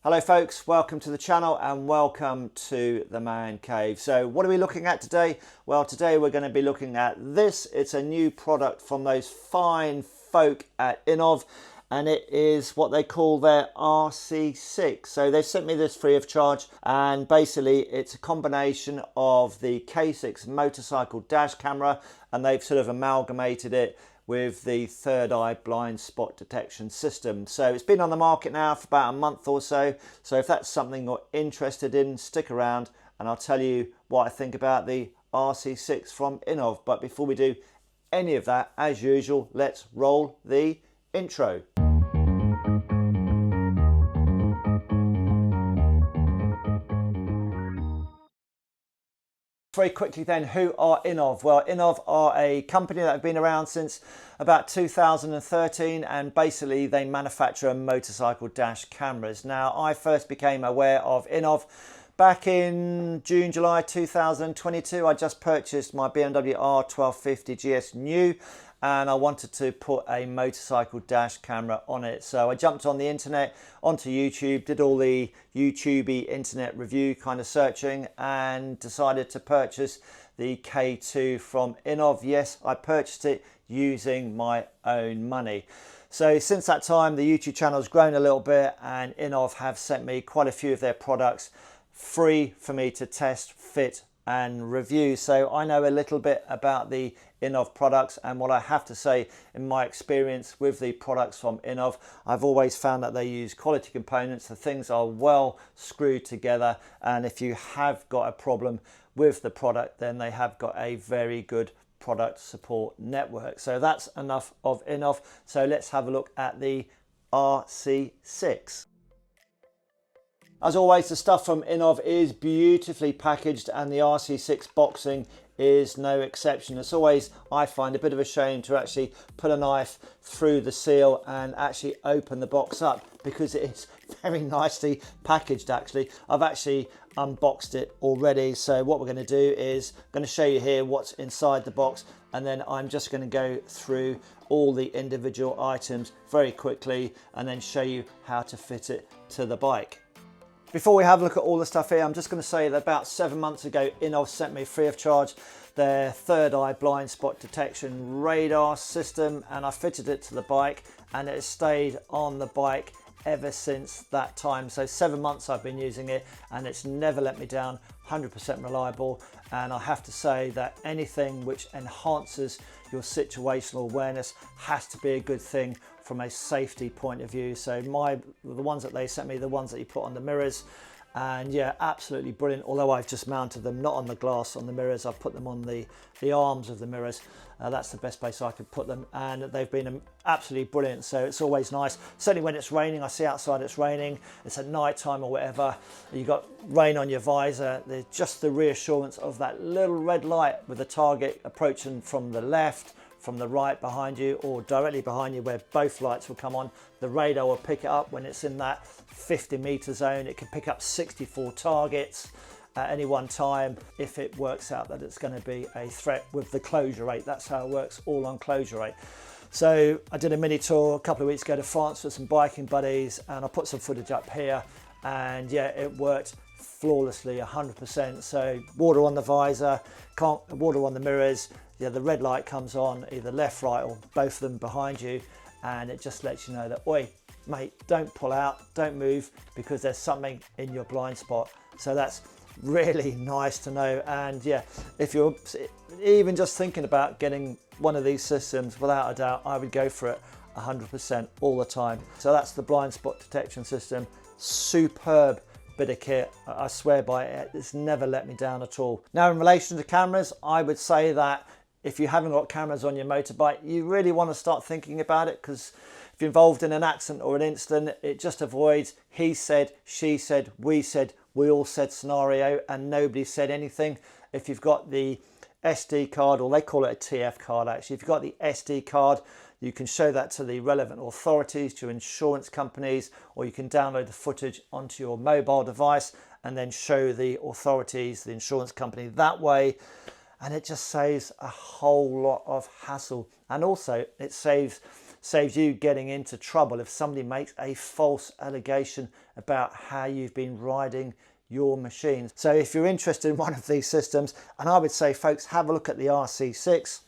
Hello folks, welcome to the channel and welcome to the Man Cave. So what are we looking at today? Well, today we're going to be looking at this. It's a new product from those fine folk at Innovv, and it is what they call their RC6. So they sent me this free of charge, and basically it's a combination of the K6 motorcycle dash camera, and they've sort of amalgamated it with the third eye blind spot detection system. So it's been on the market now for about a month or so. So if that's something you're interested in, stick around and I'll tell you what I think about the RC6 from Innovv. But before we do any of that, as usual, let's roll the intro. Very quickly then, who are Innovv? Well, Innovv are a company that have been around since about 2013, and basically they manufacture motorcycle dash cameras. Now, I first became aware of Innovv back in June, July 2022. I just purchased my BMW R1250GS new, and I wanted to put a motorcycle dash camera on it. So I jumped on the internet, onto YouTube, did all the YouTubey internet review kind of searching, and decided to purchase the K2 from Innovv. Yes, I purchased it using my own money. So since that time, the YouTube channel has grown a little bit, and Innovv have sent me quite a few of their products free for me to test, fit and review. So I know a little bit about the Innovv products, and what I have to say, in my experience with the products from Innovv, I've always found that they use quality components. The things are well screwed together, and if you have got a problem with the product, then they have got a very good product support network. So that's enough of Innovv. So let's have a look at the RC6. As always, the stuff from Innovv is beautifully packaged, and the RC6 boxing is no exception. It's always, I find, a bit of a shame to actually put a knife through the seal and actually open the box up, because it's very nicely packaged. Actually, I've actually unboxed it already. So what we're going to do is I'm going to show you here what's inside the box, and then I'm just going to go through all the individual items very quickly and then show you how to fit it to the bike. Before we have a look at all the stuff here, I'm just going to say that about 7 months ago, Innovv sent me free of charge their third eye blind spot detection radar system, and I fitted it to the bike, and it has stayed on the bike ever since that time. So 7 months I've been using it, and it's never let me down. 100% reliable, and I have to say that anything which enhances your situational awareness has to be a good thing from a safety point of view. So the ones that they sent me, the ones that you put on the mirrors, and yeah, absolutely brilliant. Although I've just mounted them not on the glass, on the mirrors, I've put them on the arms of the mirrors. That's the best place I could put them, and they've been absolutely brilliant. So it's always nice, certainly when it's raining. I see outside it's raining, it's at night time or whatever, you got rain on your visor, there's just the reassurance of that little red light with the target approaching from the left, from the right behind you, or directly behind you, where both lights will come on. The radar will pick it up when it's in that 50-meter zone. It can pick up 64 targets at any one time if it works out that it's going to be a threat with the closure rate. That's how it works, all on closure rate. So I did a mini tour a couple of weeks ago to France with some biking buddies, and I put some footage up here, and yeah, it worked flawlessly, 100%. So water on the visor, water on the mirrors, yeah, the red light comes on either left, right, or both of them behind you, and it just lets you know that, oi mate, don't pull out, don't move, because there's something in your blind spot. So that's really nice to know. And yeah, if you're even just thinking about getting one of these systems, without a doubt I would go for it 100% all the time. So that's the blind spot detection system. Superb bit of kit, I swear by it. It's never let me down at all. Now, in relation to cameras, I would say that if you haven't got cameras on your motorbike, you really want to start thinking about it, because if you're involved in an accident or an incident, it just avoids he said, she said, we all said scenario, and nobody said anything. If you've got the SD card, or they call it a TF card actually, if you've got the SD card, you can show that to the relevant authorities, to insurance companies, or you can download the footage onto your mobile device and then show the authorities, the insurance company that way. And it just saves a whole lot of hassle, and also it saves saves you getting into trouble if somebody makes a false allegation about how you've been riding your machine. So if you're interested in one of these systems, and I would say, folks, have a look at the RC6.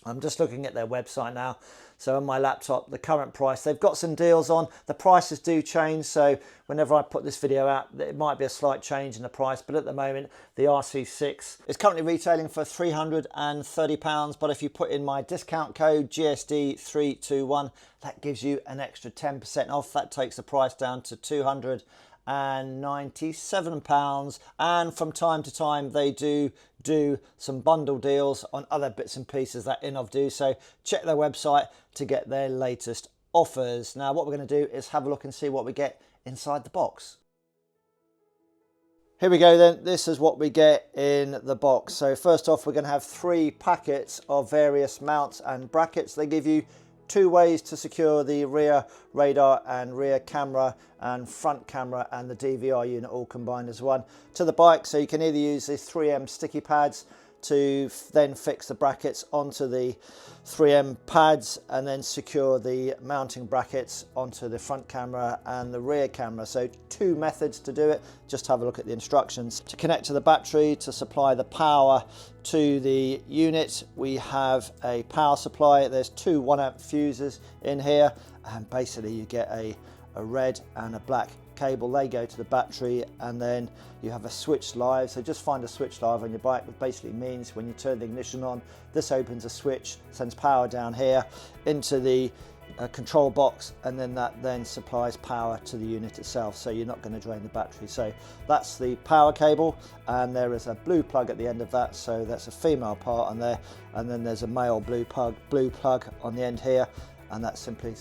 I'm just looking at their website now. So on my laptop, the current price, they've got some deals on. The prices do change, so whenever I put this video out, it might be a slight change in the price, but at the moment, the RC6 is currently retailing for £330, but if you put in my discount code GSD321, that gives you an extra 10% off. That takes the price down to £297, and from time to time they do some bundle deals on other bits and pieces that Innovv do, so check their website to get their latest offers. Now what we're going to do is have a look and see what we get inside the box. Here we go then, this is what we get in the box. So first off, we're going to have 3 packets of various mounts and brackets. They give you 2 ways to secure the rear radar and rear camera and front camera and the DVR unit all combined as one to the bike. So you can either use the 3M sticky pads to then fix the brackets onto the 3M pads and then secure the mounting brackets onto the front camera and the rear camera. So 2 methods to do it. Just have a look at the instructions. To connect to the battery to supply the power to the unit, we have a power supply. There's 2 1-amp fuses in here, and basically you get a red and a black cable. They go to the battery, and then you have a switch live. So just find a switch live on your bike, which basically means when you turn the ignition on, this opens a switch, sends power down here into the control box, and then that then supplies power to the unit itself, so you're not going to drain the battery. So that's the power cable, and there is a blue plug at the end of that, so that's a female part on there, and then there's a male blue plug on the end here, and that simply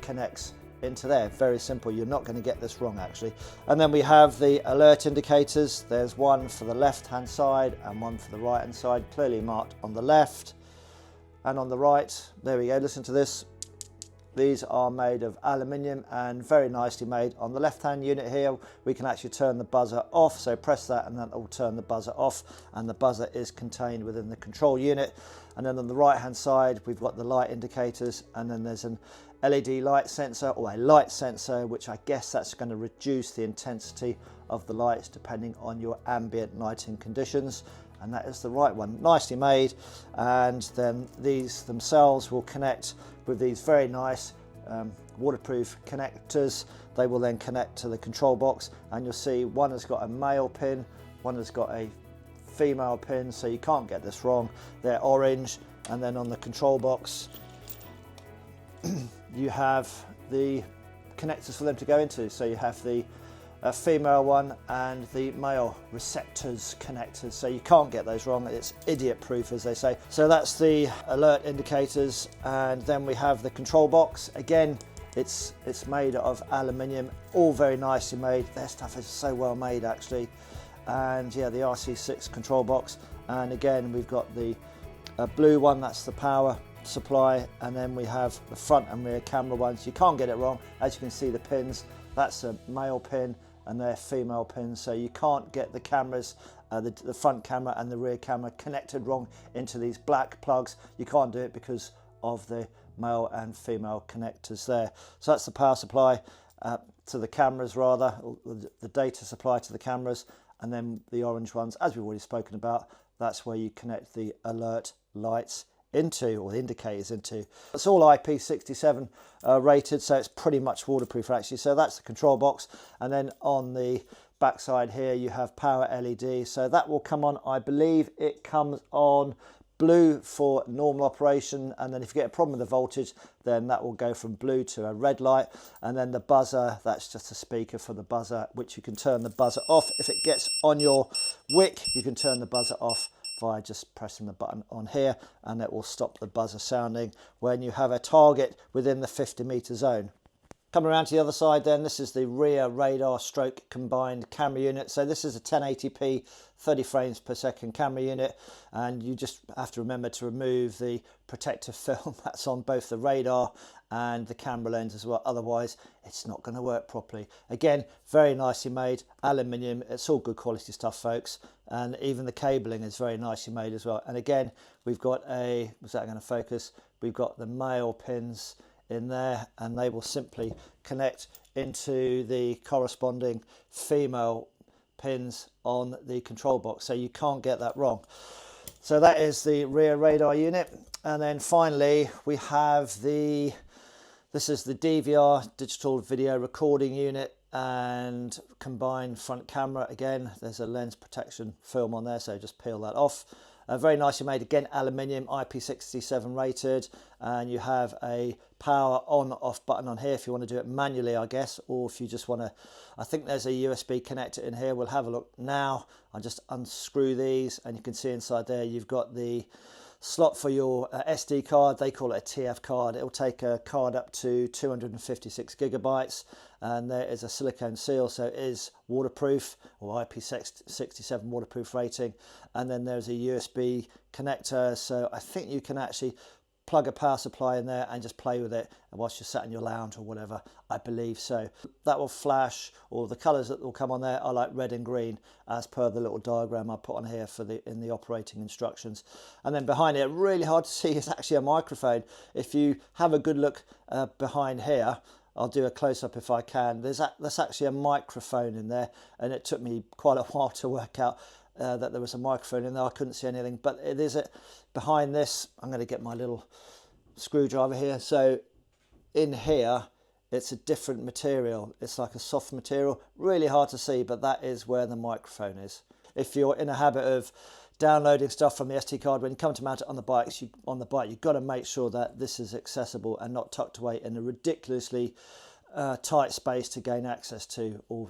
connects into there. Very simple. You're not going to get this wrong actually. And then we have the alert indicators. There's one for the left hand side and one for the right hand side, clearly marked on the left and on the right. There we go, listen to this. These are made of aluminium and very nicely made. On the left hand unit here, we can actually turn the buzzer off, so press that and that will turn the buzzer off, and the buzzer is contained within the control unit. And then on the right hand side, we've got the light indicators, and then there's an LED light sensor, or a light sensor, which I guess that's going to reduce the intensity of the lights depending on your ambient lighting conditions. And that is the right one, nicely made. And then these themselves will connect with these very nice waterproof connectors. They will then connect to the control box, and you'll see one has got a male pin, one has got a female pin, so you can't get this wrong. They're orange, and then on the control box you have the connectors for them to go into. So you have the female one and the male receptors connectors, so you can't get those wrong. It's idiot proof, as they say. So that's the alert indicators, and then we have the control box. Again, it's made of aluminium, all very nicely made. Their stuff is so well made actually. And yeah, the RC6 control box, and again we've got the blue one, that's the power supply, and then we have the front and rear camera ones. You can't get it wrong. As you can see, the pins, that's a male pin and they're female pins, so you can't get the cameras, the front camera and the rear camera connected wrong into these black plugs. You can't do it because of the male and female connectors there. So that's the power supply to the cameras, rather, the data supply to the cameras, and then the orange ones, as we've already spoken about, that's where you connect the alert lights into, or the indicators into. It's all IP67 rated, so it's pretty much waterproof actually. So that's the control box, and then on the back side here you have power LED, so that will come on, I believe it comes on blue for normal operation, and then if you get a problem with the voltage, then that will go from blue to a red light. And then the buzzer, that's just a speaker for the buzzer, which you can turn the buzzer off. If it gets on your wick, you can turn the buzzer off by just pressing the button on here, and it will stop the buzzer sounding when you have a target within the 50-meter zone. Coming around to the other side then, this is the rear radar stroke combined camera unit. So this is a 1080p 30 frames per second camera unit, and you just have to remember to remove the protective film that's on both the radar and the camera lens as well, otherwise it's not going to work properly. Again, very nicely made, aluminium, it's all good quality stuff folks, and even the cabling is very nicely made as well. And again, we've got a, was that going to focus? We've got the male pins in there, and they will simply connect into the corresponding female pins on the control box, so you can't get that wrong. So that is the rear radar unit. And then finally we have this is the DVR, digital video recording unit, and combined front camera. Again, there's a lens protection film on there, so just peel that off. Very nicely made, again, aluminium, IP67 rated, and you have a power on off button on here if you want to do it manually, I guess, or if you just want to, I think there's a USB connector in here. We'll have a look now. I'll just unscrew these, and you can see inside there you've got the slot for your SD card. They call it a TF card. It'll take a card up to 256 gigabytes, and there is a silicone seal, so it is waterproof, or IP67 waterproof rating. And then there's a USB connector, so I think you can actually plug a power supply in there and just play with it whilst you're sat in your lounge or whatever, I believe so. That will flash, or the colours that will come on there are like red and green, as per the little diagram I put on here for in the operating instructions. And then behind it, really hard to see, is actually a microphone. If you have a good look behind here, I'll do a close-up if I can. There's actually a microphone in there, and it took me quite a while to work out that there was a microphone in there. I couldn't see anything, but it is behind this. I'm going to get my little screwdriver here. So in here, it's a different material. It's like a soft material, really hard to see, but that is where the microphone is. If you're in a habit of downloading stuff from the SD card, when you come to mount it on the bike, you've got to make sure that this is accessible and not tucked away in a ridiculously tight space to gain access to, or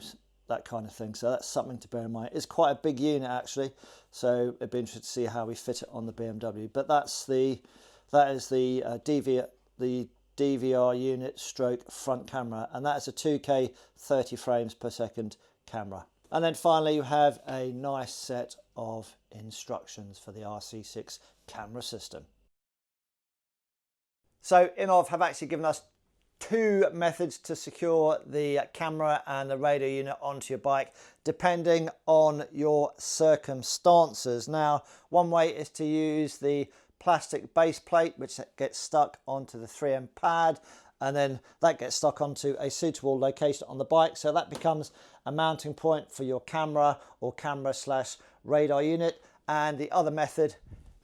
that kind of thing. So that's something to bear in mind. It's quite a big unit actually, so it'd be interesting to see how we fit it on the BMW. But that is the DVR unit stroke front camera, and that is a 2K 30 frames per second camera. And then finally you have a nice set of instructions for the RC6 camera system. So Innovv have actually given us two methods to secure the camera and the radar unit onto your bike, depending on your circumstances. Now, one way is to use the plastic base plate, which gets stuck onto the 3M pad, and then that gets stuck onto a suitable location on the bike, so that becomes a mounting point for your camera or camera/radar unit. And the other method,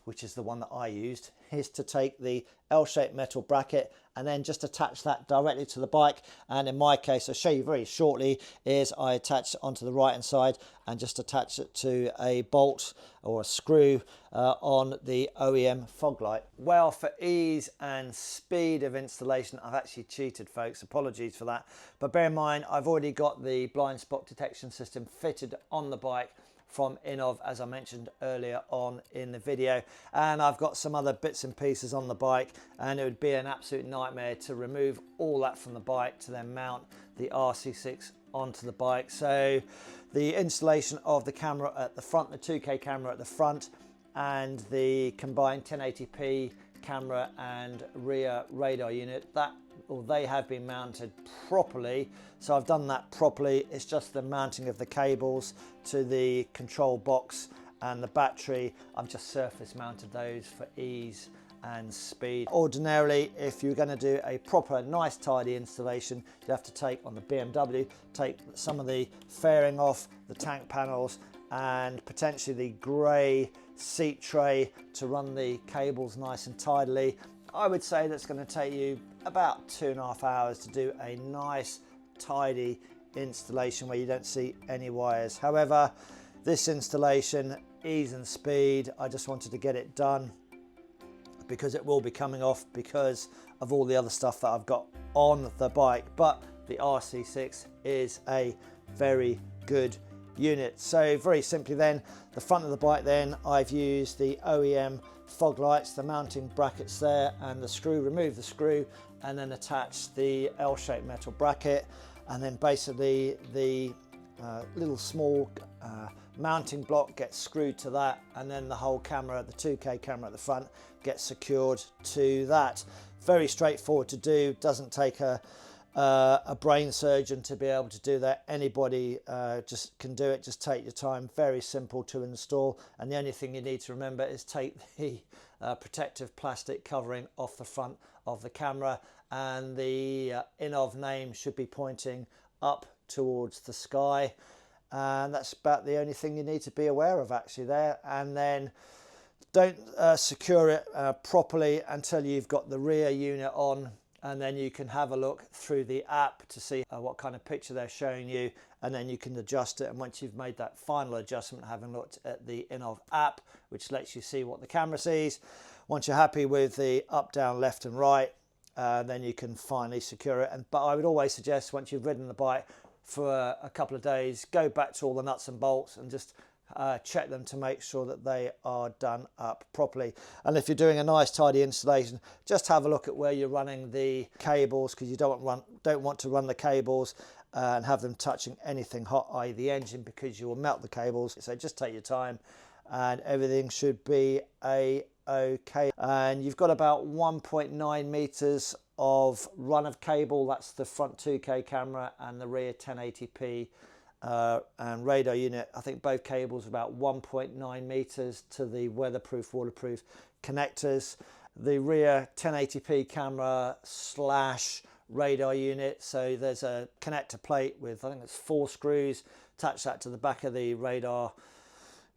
which is the one that I used, is to take the L-shaped metal bracket and then just attach that directly to the bike. And in my case, I'll show you very shortly, is I attach it onto the right hand side and just attach it to a bolt or a screw on the OEM fog light. Well, for ease and speed of installation, I've actually cheated, folks. Apologies for that. But bear in mind, I've already got the blind spot detection system fitted on the bike from Innovv, as I mentioned earlier on in the video, and I've got some other bits and pieces on the bike, and it would be an absolute nightmare to remove all that from the bike to then mount the RC6 onto the bike. So the installation of the camera at the front, the 2K camera at the front, and the combined 1080p camera and rear radar unit, they have been mounted properly. So I've done that properly. It's just the mounting of the cables to the control box and the battery. I've just surface mounted those for ease and speed. Ordinarily, if you're going to do a proper nice tidy installation, you have to take on the BMW, take some of the fairing off, the tank panels, and potentially the grey seat tray to run the cables nice and tidily. I would say that's going to take you about 2.5 hours to do a nice tidy installation where you don't see any wires. However, this installation, ease and speed, I just wanted to get it done because it will be coming off because of all the other stuff that I've got on the bike. But the RC6 is a very good unit. So very simply then, the front of the bike then, I've used the OEM fog lights, the mounting brackets there, and the screw, remove the screw and then attach the L-shaped metal bracket, and then basically the little small mounting block gets screwed to that, and then the whole camera, the 2K camera at the front, gets secured to that. Very straightforward to do, doesn't take a brain surgeon to be able to do that. Anybody just can do it. Just take your time. Very simple to install, and the only thing you need to remember is take the protective plastic covering off the front of the camera, and the Innovv name should be pointing up towards the sky. And that's about the only thing you need to be aware of actually there. And then don't secure it properly until you've got the rear unit on, and then you can have a look through the app to see what kind of picture they're showing you, and then you can adjust it. And once you've made that final adjustment, having looked at the Innovv app, which lets you see what the camera sees, once you're happy with the up, down, left and right, then you can finally secure it. But I would always suggest, once you've ridden the bike for a couple of days, go back to all the nuts and bolts and just check them to make sure that they are done up properly. And if you're doing a nice tidy installation, just have a look at where you're running the cables, because you don't want to run the cables and have them touching anything hot, i.e. the engine, because you will melt the cables. So just take your time and everything should be okay. And you've got about 1.9 meters of run of cable. That's the front 2K camera and the rear 1080p and radar unit. I think both cables are about 1.9 meters to the weatherproof, waterproof connectors. The rear 1080p camera slash radar unit, so there's a connector plate with, I think it's 4 screws. Attach that to the back of the radar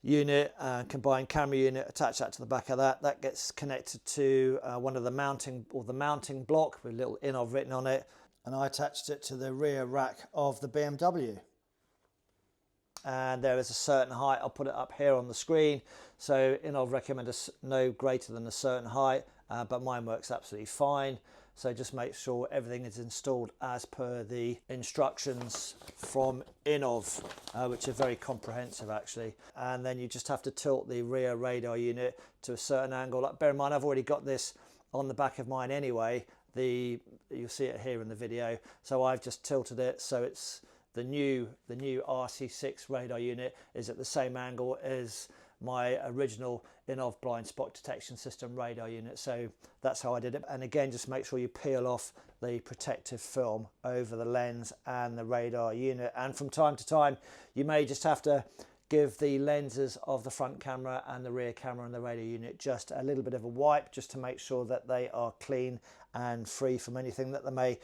unit, combined camera unit, attach that to the back of that. That gets connected to one of the mounting block with a little Innovv written on it, and I attached it to the rear rack of the BMW. And there is a certain height. I'll put it up here on the screen. So Innovv recommend no greater than a certain height, but mine works absolutely fine. So just make sure everything is installed as per the instructions from Innovv, which are very comprehensive actually. And then you just have to tilt the rear radar unit to a certain angle. Bear in mind, I've already got this on the back of mine anyway. You'll see it here in the video. So I've just tilted it so it's the new RC6 radar unit is at the same angle as my original Innovv blind spot detection system radar unit. So that's how I did it. And again, just make sure you peel off the protective film over the lens and the radar unit. And from time to time, you may just have to give the lenses of the front camera and the rear camera and the radar unit just a little bit of a wipe, just to make sure that they are clean and free from anything that they may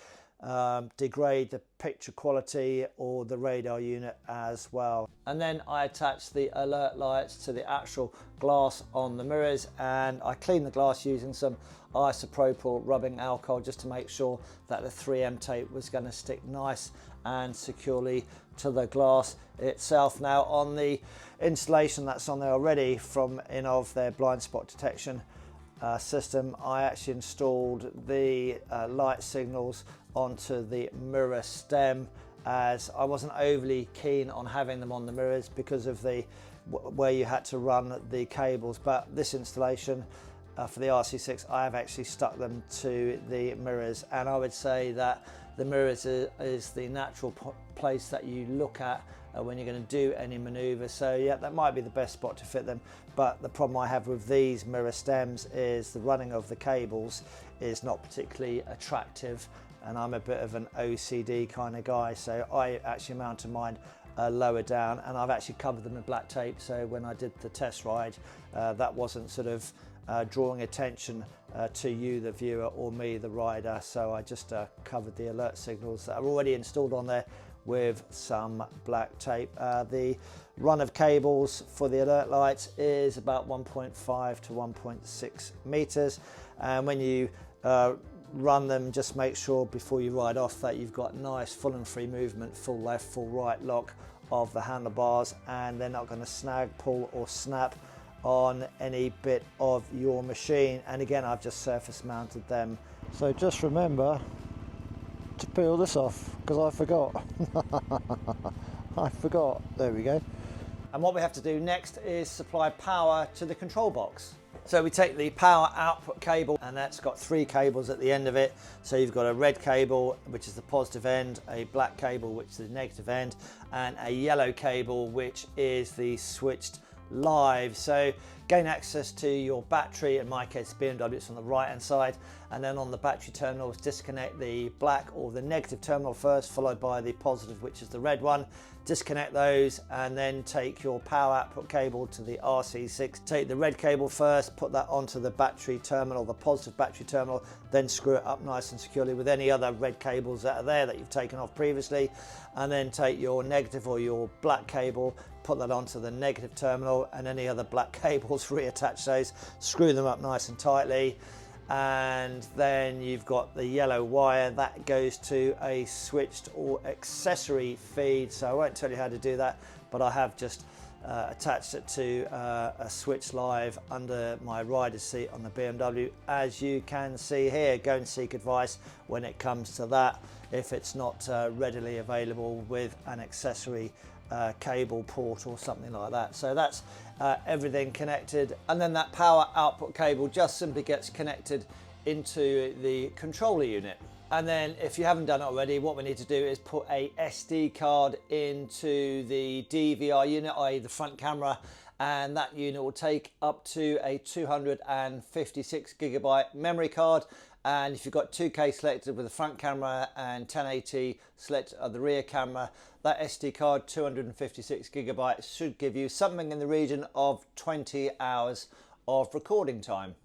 degrade the picture quality or the radar unit as well. And then I attach the alert lights to the actual glass on the mirrors, and I clean the glass using some isopropyl rubbing alcohol just to make sure that the 3M tape was going to stick nice and securely to the glass itself. Now on the installation that's on there already from Innovv, their blind spot detection system, I actually installed the light signals onto the mirror stem, as I wasn't overly keen on having them on the mirrors because of the where you had to run the cables. But this installation for the RC6, I have actually stuck them to the mirrors, and I would say that the mirrors is the natural place that you look at when you're going to do any maneuver. So yeah, that might be the best spot to fit them. But the problem I have with these mirror stems is the running of the cables is not particularly attractive, and I'm a bit of an OCD kind of guy, so I actually mounted mine lower down, and I've actually covered them in black tape, so when I did the test ride that wasn't sort of drawing attention to you, the viewer, or me, the rider. So I just covered the alert signals that are already installed on there with some black tape. The run of cables for the alert lights is about 1.5 to 1.6 meters, and when you run them, just make sure before you ride off that you've got nice full and free movement, full left, full right lock of the handlebars, and they're not going to snag, pull or snap on any bit of your machine. And again, I've just surface mounted them. So just remember to peel this off, because I forgot. I forgot. There we go. And what we have to do next is supply power to the control box. So we take the power output cable, and that's got 3 cables at the end of it. So you've got a red cable, which is the positive end, a black cable, which is the negative end, and a yellow cable, which is the switched live. So gain access to your battery. In my case, BMW, it's on the right hand side, and then on the battery terminals, disconnect the black or the negative terminal first, followed by the positive, which is the red one. Disconnect those, and then take your power output cable to the RC6. Take the red cable first, put that onto the battery terminal, the positive battery terminal, then screw it up nice and securely with any other red cables that are there that you've taken off previously, and then take your negative or your black cable, put that onto the negative terminal, and any other black cables, reattach those, screw them up nice and tightly. And then you've got the yellow wire that goes to a switched or accessory feed. So I won't tell you how to do that, but I have just attached it to a switch live under my rider's seat on the BMW. As you can see here, go and seek advice when it comes to that, if it's not readily available with an accessory cable port or something like that. So that's everything connected, and then that power output cable just simply gets connected into the controller unit. And then if you haven't done it already, what we need to do is put a SD card into the DVR unit, i.e. the front camera, and that unit will take up to a 256 gigabyte memory card. And if you've got 2K selected with the front camera and 1080 selected of the rear camera, that SD card, 256 gigabytes, should give you something in the region of 20 hours of recording time.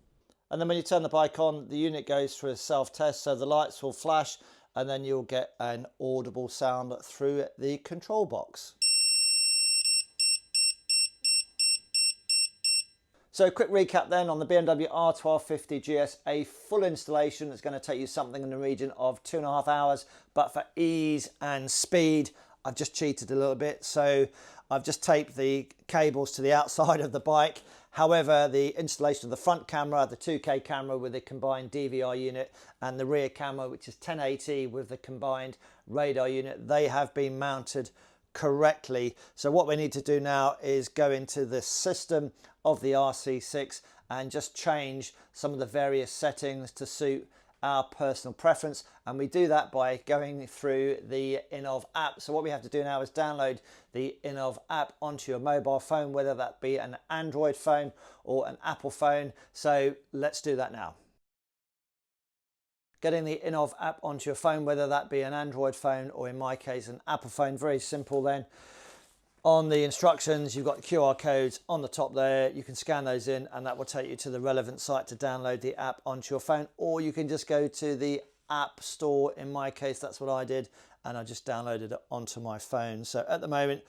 And then when you turn the bike on, the unit goes through a self-test, so the lights will flash and then you'll get an audible sound through the control box. So quick recap then on the BMW R1250GS, a full installation is going to take you something in the region of 2.5 hours, but for ease and speed, I've just cheated a little bit. So I've just taped the cables to the outside of the bike. However, the installation of the front camera, the 2K camera with the combined DVR unit, and the rear camera, which is 1080 with the combined radar unit, they have been mounted correctly. So what we need to do now is go into the system of the RC6 and just change some of the various settings to suit our personal preference, and we do that by going through the Innovv app. So what we have to do now is download the Innovv app onto your mobile phone, whether that be an Android phone or an Apple phone. So let's do that now. Getting the Innovv app onto your phone, whether that be an Android phone or in my case an Apple phone, very simple then. On the instructions, you've got QR codes on the top there. You can scan those in and that will take you to the relevant site to download the app onto your phone, or you can just go to the App Store. In my case, that's what I did, and I just downloaded it onto my phone. So at the moment,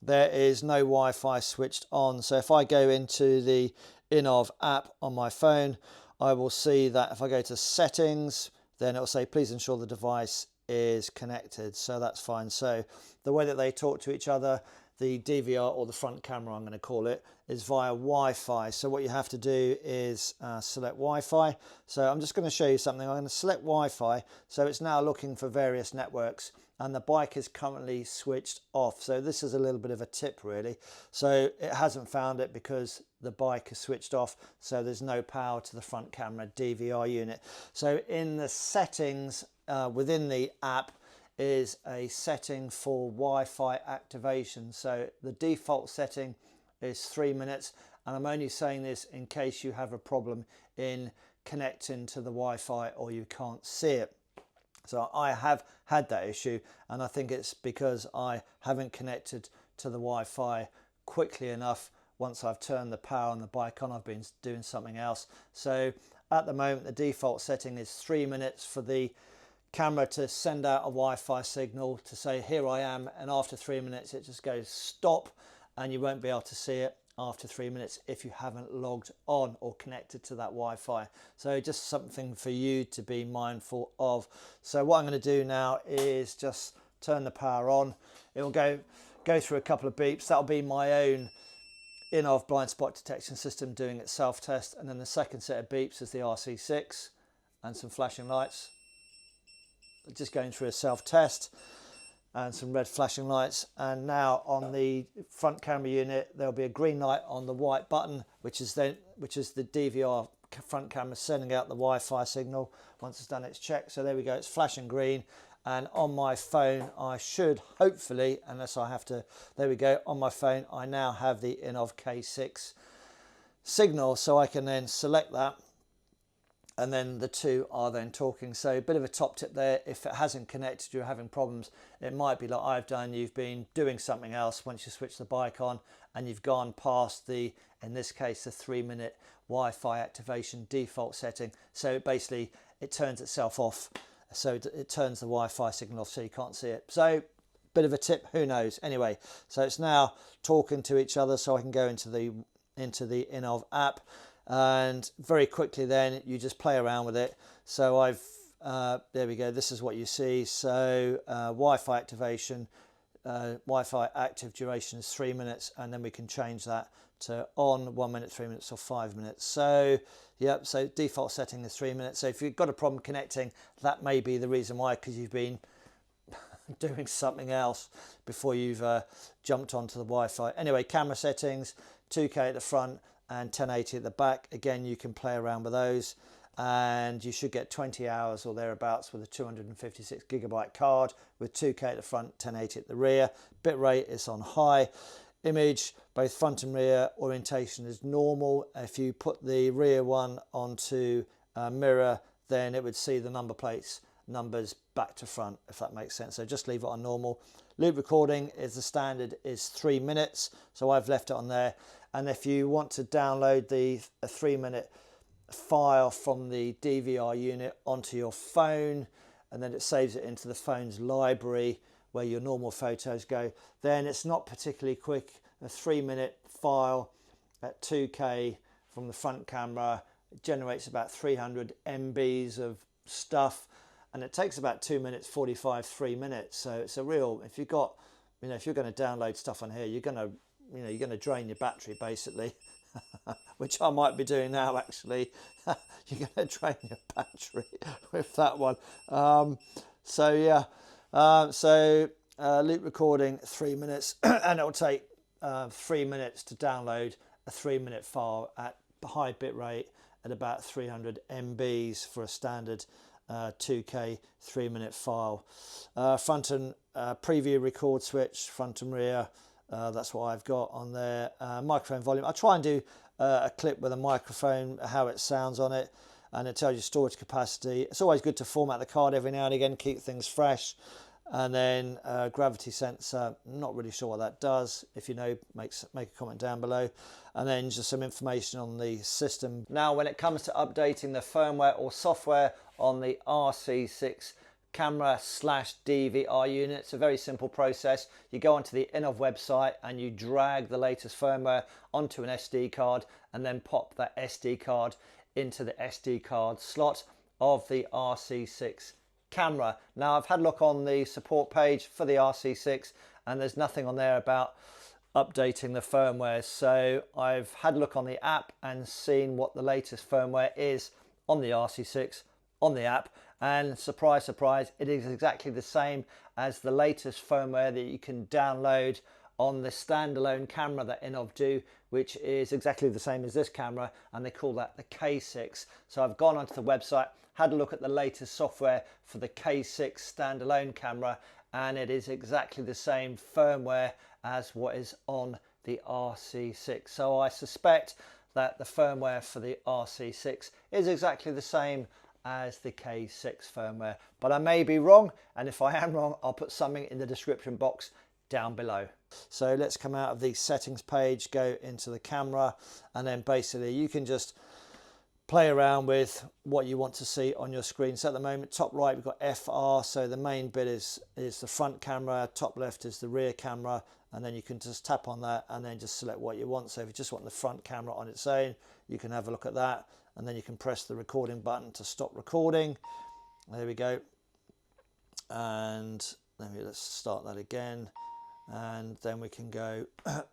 there is no Wi-Fi switched on. So if I go into the Innovv app on my phone, I will see that if I go to settings, then it will say, please ensure the device is connected. So that's fine. So the way that they talk to each other, the DVR or the front camera, I'm going to call it, is via Wi-Fi. So what you have to do is select Wi-Fi. So I'm just going to show you something. I'm going to select Wi-Fi. So it's now looking for various networks, and the bike is currently switched off. So this is a little bit of a tip really. So it hasn't found it because the bike is switched off. So there's no power to the front camera DVR unit. So in the settings within the app, is a setting for Wi-Fi activation. So the default setting is 3 minutes, and I'm only saying this in case you have a problem in connecting to the Wi-Fi or you can't see it. So I have had that issue, and I think it's because I haven't connected to the Wi-Fi quickly enough. Once I've turned the power on the bike on, I've been doing something else. So at the moment, the default setting is 3 minutes for the camera to send out a Wi-Fi signal to say here I am, and after 3 minutes it just goes stop, and you won't be able to see it after 3 minutes if you haven't logged on or connected to that Wi-Fi. So just something for you to be mindful of. So what I'm going to do now is just turn the power on. It will go through a couple of beeps. That'll be my own Innovv blind spot detection system doing its self-test, and then the second set of beeps is the RC6 and some flashing lights. Just going through a self-test and some red flashing lights. And now on the front camera unit, there'll be a green light on the white button, which is the DVR front camera sending out the Wi-Fi signal once it's done its check. So there we go, it's flashing green. And on my phone, I should hopefully, unless I have to, there we go, on my phone I now have the Innovv K6 signal, so I can then select that, and then the two are then talking. So a bit of a top tip there: if it hasn't connected, you're having problems, it might be like I've done, you've been doing something else once you switch the bike on and you've gone past the, in this case, the 3-minute Wi-Fi activation default setting. So basically it turns itself off, so it turns the Wi-Fi signal off so you can't see it. So bit of a tip, who knows. Anyway, so it's now talking to each other, so I can go into the Innovv app, and very quickly then you just play around with it. So I've there we go, this is what you see. So Wi-Fi activation, Wi-Fi active duration is 3 minutes, and then we can change that to on 1 minute, 3 minutes, or 5 minutes. So yep, so default setting is 3 minutes. So if you've got a problem connecting, that may be the reason why, because you've been doing something else before you've jumped onto the Wi-Fi. Anyway, camera settings, 2K at the front and 1080 at the back. Again, you can play around with those, and you should get 20 hours or thereabouts with a 256GB card with 2K at the front, 1080 at the rear. Bitrate is on high. Image, both front and rear, orientation is normal. If you put the rear one onto a mirror, then it would see the number plates, numbers back to front, if that makes sense. So just leave it on normal. Loop recording is the standard, is 3 minutes, so I've left it on there. And if you want to download a 3-minute file from the DVR unit onto your phone, and then it saves it into the phone's library where your normal photos go, then it's not particularly quick. A 3-minute file at 2K from the front camera, it generates about 300 MBs of stuff, and it takes about 2 minutes 45, 3 minutes. So it's a real, if you've got, if you're going to download stuff on here, you're going to drain your battery basically. Which I might be doing now actually. You're going to drain your battery with that one. So yeah, loop recording 3 minutes, and it'll take 3 minutes to download a 3-minute file at high bit rate at about 300 MBs for a standard 2K 3-minute file. Front and preview record switch, front and rear. That's what I've got on there. Microphone volume. I try and do a clip with a microphone, how it sounds on it, and it tells you storage capacity. It's always good to format the card every now and again, keep things fresh. And then gravity sensor, not really sure what that does. If you know, make a comment down below. And then just some information on the system. Now, when it comes to updating the firmware or software on the RC6 camera/DVR unit, it's a very simple process. You go onto the Innovv website and you drag the latest firmware onto an SD card, and then pop that SD card into the SD card slot of the RC6 camera. Now, I've had a look on the support page for the RC6 and there's nothing on there about updating the firmware. So I've had a look on the app and seen what the latest firmware is on the RC6 on the app, and surprise, surprise, it is exactly the same as the latest firmware that you can download on the standalone camera that Innovv do, which is exactly the same as this camera, and they call that the K6. So I've gone onto the website, had a look at the latest software for the K6 standalone camera, and it is exactly the same firmware as what is on the RC6. So I suspect that the firmware for the RC6 is exactly the same as the K6 firmware, but I may be wrong, and if I am wrong, I'll put something in the description box down below. So let's come out of the settings page, go into the camera, and then basically you can just play around with what you want to see on your screen. So at the moment, top right we've got FR, so the main bit is the front camera, top left is the rear camera, and then you can just tap on that and then just select what you want. So if you just want the front camera on its own, you can have a look at that, and then you can press the recording button to stop recording. There we go, and let's start that again, and then we can go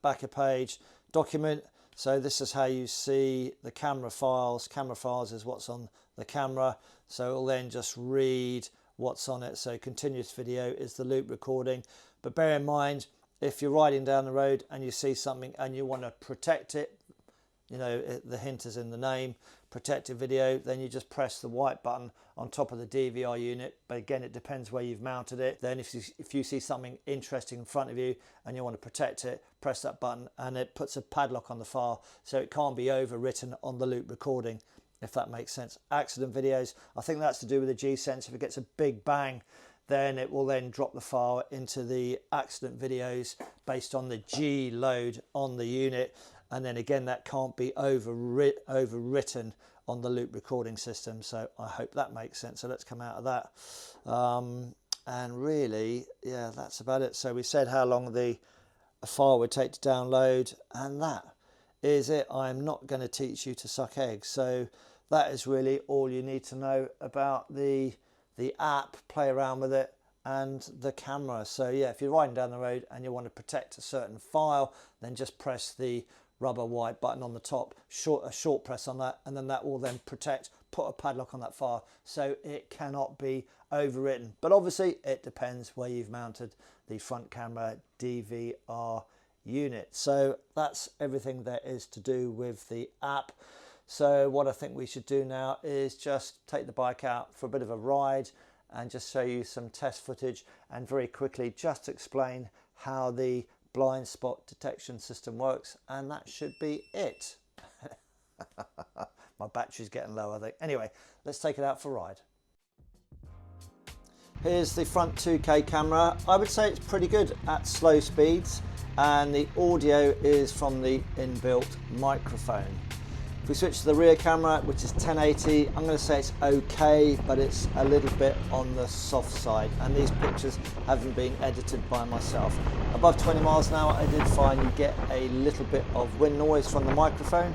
back a page, document. So this is how you see the camera files. Camera files is what's on the camera, so it'll then just read what's on it. So continuous video is the loop recording, but bear in mind, if you're riding down the road and you see something and you want to protect it, the hint is in the name, protected video, then you just press the white button on top of the DVR unit. But again, it depends where you've mounted it. Then if you see something interesting in front of you and you want to protect it, press that button and it puts a padlock on the file so it can't be overwritten on the loop recording, if that makes sense. Accident videos, I think that's to do with the G-Sense. If it gets a big bang, then it will then drop the file into the accident videos based on the G load on the unit. And then again, that can't be overwritten on the loop recording system. So I hope that makes sense. So let's come out of that. And really, yeah, that's about it. So we said how long a file would take to download, and that is it. I'm not going to teach you to suck eggs. So that is really all you need to know about the app, play around with it, and the camera. So yeah, if you're riding down the road and you want to protect a certain file, then just press the rubber white button on the top, a short press on that, and then that will then put a padlock on that file so it cannot be overwritten. But obviously it depends where you've mounted the front camera DVR unit. So that's everything there is to do with the app. So what I think we should do now is just take the bike out for a bit of a ride and just show you some test footage, and very quickly just explain how the blind spot detection system works, and that should be it. My battery's getting low, I think. Anyway, let's take it out for a ride. Here's the front 2K camera. I would say it's pretty good at slow speeds, and the audio is from the inbuilt microphone. If we switch to the rear camera, which is 1080, I'm going to say it's okay, but it's a little bit on the soft side, and these pictures haven't been edited by myself. Above 20 miles an hour, I did find you get a little bit of wind noise from the microphone.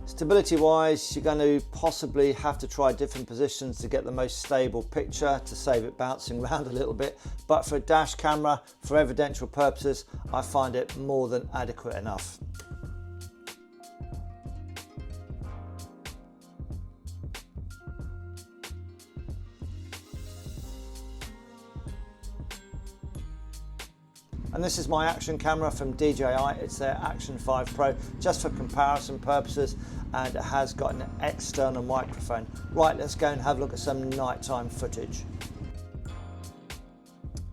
Stability wise, you're going to possibly have to try different positions to get the most stable picture to save it bouncing around a little bit, but for a dash camera, for evidential purposes, I find it more than adequate enough. And this is my action camera from DJI. It's their Action 5 Pro, just for comparison purposes, and it has got an external microphone. Right, let's go and have a look at some nighttime footage.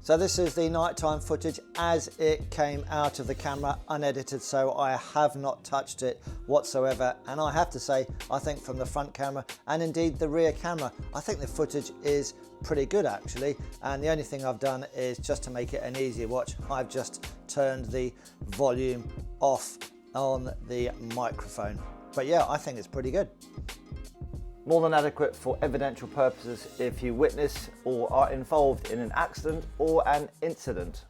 So this is the nighttime footage as it came out of the camera, unedited, so I have not touched it whatsoever. And I have to say, I think from the front camera and indeed the rear camera, I think the footage is pretty good actually. And the only thing I've done is, just to make it an easier watch, I've just turned the volume off on the microphone. But yeah, I think it's pretty good. More than adequate for evidential purposes if you witness or are involved in an accident or an incident.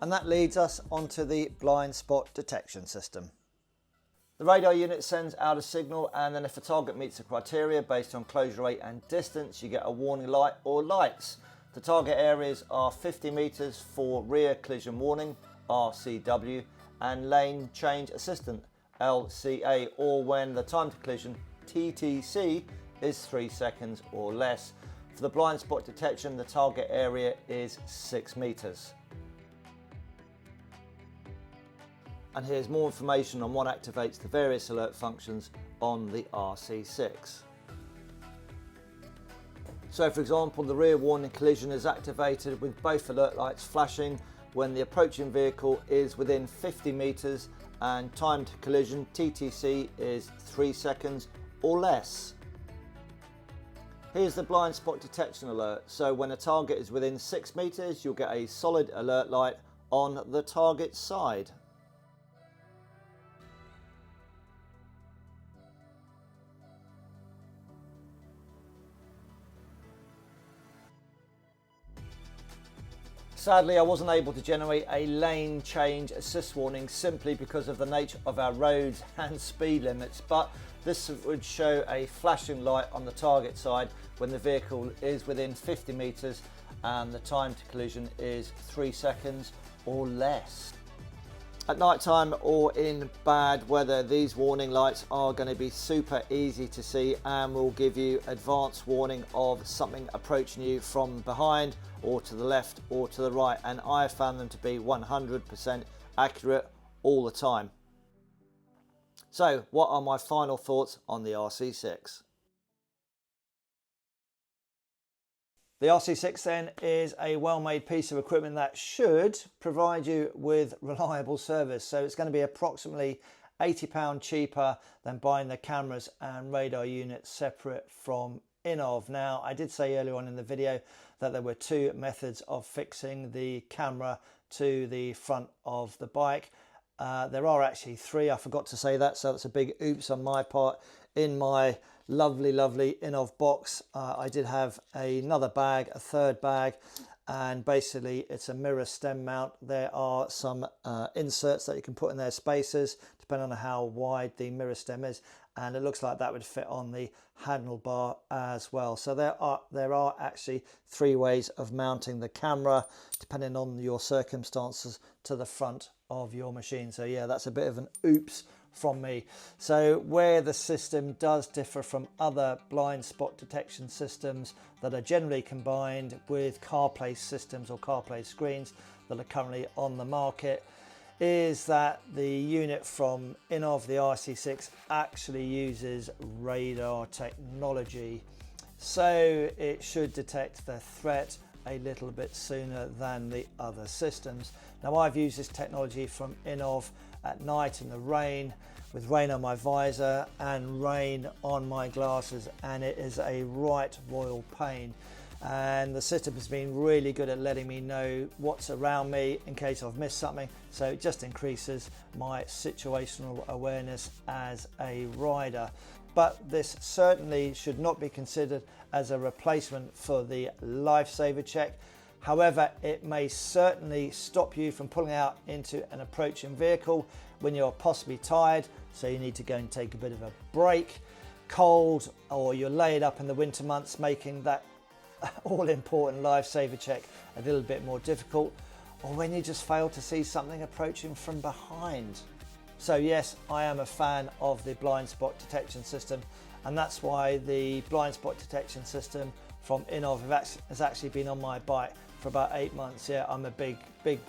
And that leads us onto the blind spot detection system. The radar unit sends out a signal, and then if a target meets the criteria based on closure rate and distance, you get a warning light or lights. The target areas are 50 meters for rear collision warning, RCW, and lane change assistant, LCA, or when the time to collision, TTC, is 3 seconds or less. For the blind spot detection, the target area is 6 meters. And here's more information on what activates the various alert functions on the RC6. So for example, the rear warning collision is activated with both alert lights flashing when the approaching vehicle is within 50 meters, and time to collision, TTC, is 3 seconds or less. Here's the blind spot detection alert. So when a target is within 6 meters, you'll get a solid alert light on the target side. Sadly, I wasn't able to generate a lane change assist warning simply because of the nature of our roads and speed limits, but this would show a flashing light on the target side when the vehicle is within 50 meters and the time to collision is 3 seconds or less. At night time or in bad weather, these warning lights are going to be super easy to see and will give you advance warning of something approaching you from behind or to the left or to the right, and I found them to be 100% accurate all the time. So what are my final thoughts on the RC6? The RC6 then is a well-made piece of equipment that should provide you with reliable service. So it's going to be approximately £80 cheaper than buying the cameras and radar units separate from Innovv. Now, I did say earlier on in the video that there were two methods of fixing the camera to the front of the bike. There are actually three. I forgot to say that, so it's a big oops on my part. In my lovely Innovv box, I did have another bag, a third bag, and basically it's a mirror stem mount. There are some inserts that you can put in their spacers depending on how wide the mirror stem is, and it looks like that would fit on the handlebar as well. So there are actually three ways of mounting the camera depending on your circumstances to the front of your machine. So yeah, that's a bit of an oops from me. So where the system does differ from other blind spot detection systems that are generally combined with CarPlay systems or CarPlay screens that are currently on the market, is that the unit from Innovv, the RC6, actually uses radar technology. So it should detect the threat a little bit sooner than the other systems. Now, I've used this technology from Innovv at night in the rain, with rain on my visor and rain on my glasses, and it is a right royal pain. And the system has been really good at letting me know what's around me in case I've missed something, so it just increases my situational awareness as a rider. But this certainly should not be considered as a replacement for the lifesaver check. However, it may certainly stop you from pulling out into an approaching vehicle when you're possibly tired, so you need to go and take a bit of a break, cold, or you're laid up in the winter months, making that all-important lifesaver check a little bit more difficult, or when you just fail to see something approaching from behind. So yes, I am a fan of the blind spot detection system, and that's why the blind spot detection system from Innovv has actually been on my bike for about 8 months. Yeah, I'm a big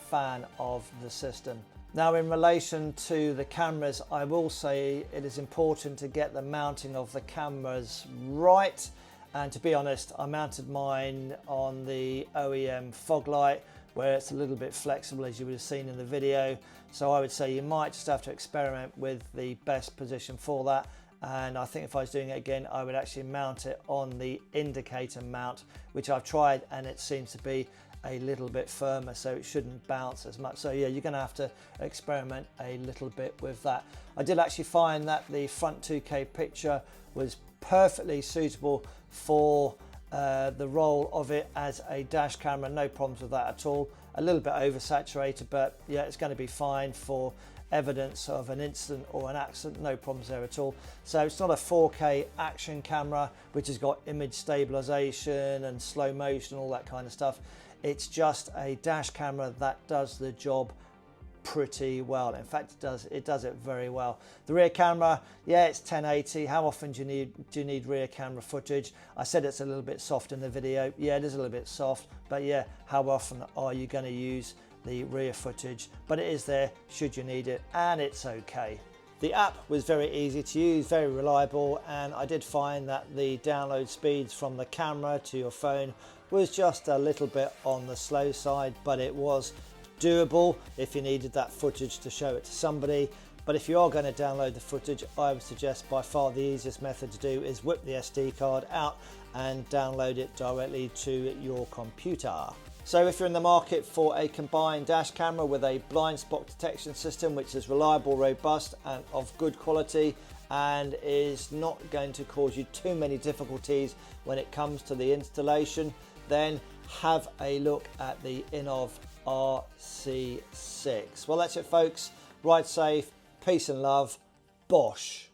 fan of the system. Now, in relation to the cameras, I will say it is important to get the mounting of the cameras right. And to be honest, I mounted mine on the OEM fog light, where it's a little bit flexible, as you would have seen in the video. So I would say you might just have to experiment with the best position for that. And I think if I was doing it again, I would actually mount it on the indicator mount, which I've tried, and it seems to be a little bit firmer, so it shouldn't bounce as much. So yeah, you're going to have to experiment a little bit with that. I did actually find that the front 2K picture was perfectly suitable for the role of it as a dash camera. No problems with that at all. A little bit oversaturated, but yeah, it's going to be fine for evidence of an incident or an accident. No problems there at all. So it's not a 4K action camera which has got image stabilization and slow motion, all that kind of stuff. It's just a dash camera that does the job pretty well. In fact, it does it very well. The rear camera, yeah, it's 1080. How often do you need rear camera footage? I said it's a little bit soft in the video. Yeah, it is a little bit soft, but yeah, how often are you going to use the rear footage? But it is there should you need it, and it's okay. The app was very easy to use, very reliable, and I did find that the download speeds from the camera to your phone was just a little bit on the slow side, but it was doable if you needed that footage to show it to somebody. But if you are going to download the footage, I would suggest by far the easiest method to do is whip the SD card out and download it directly to your computer. So if you're in the market for a combined dash camera with a blind spot detection system which is reliable, robust and of good quality, and is not going to cause you too many difficulties when it comes to the installation, then have a look at the Innovv RC6. Well, that's it folks. Ride safe, peace and love, Bosch.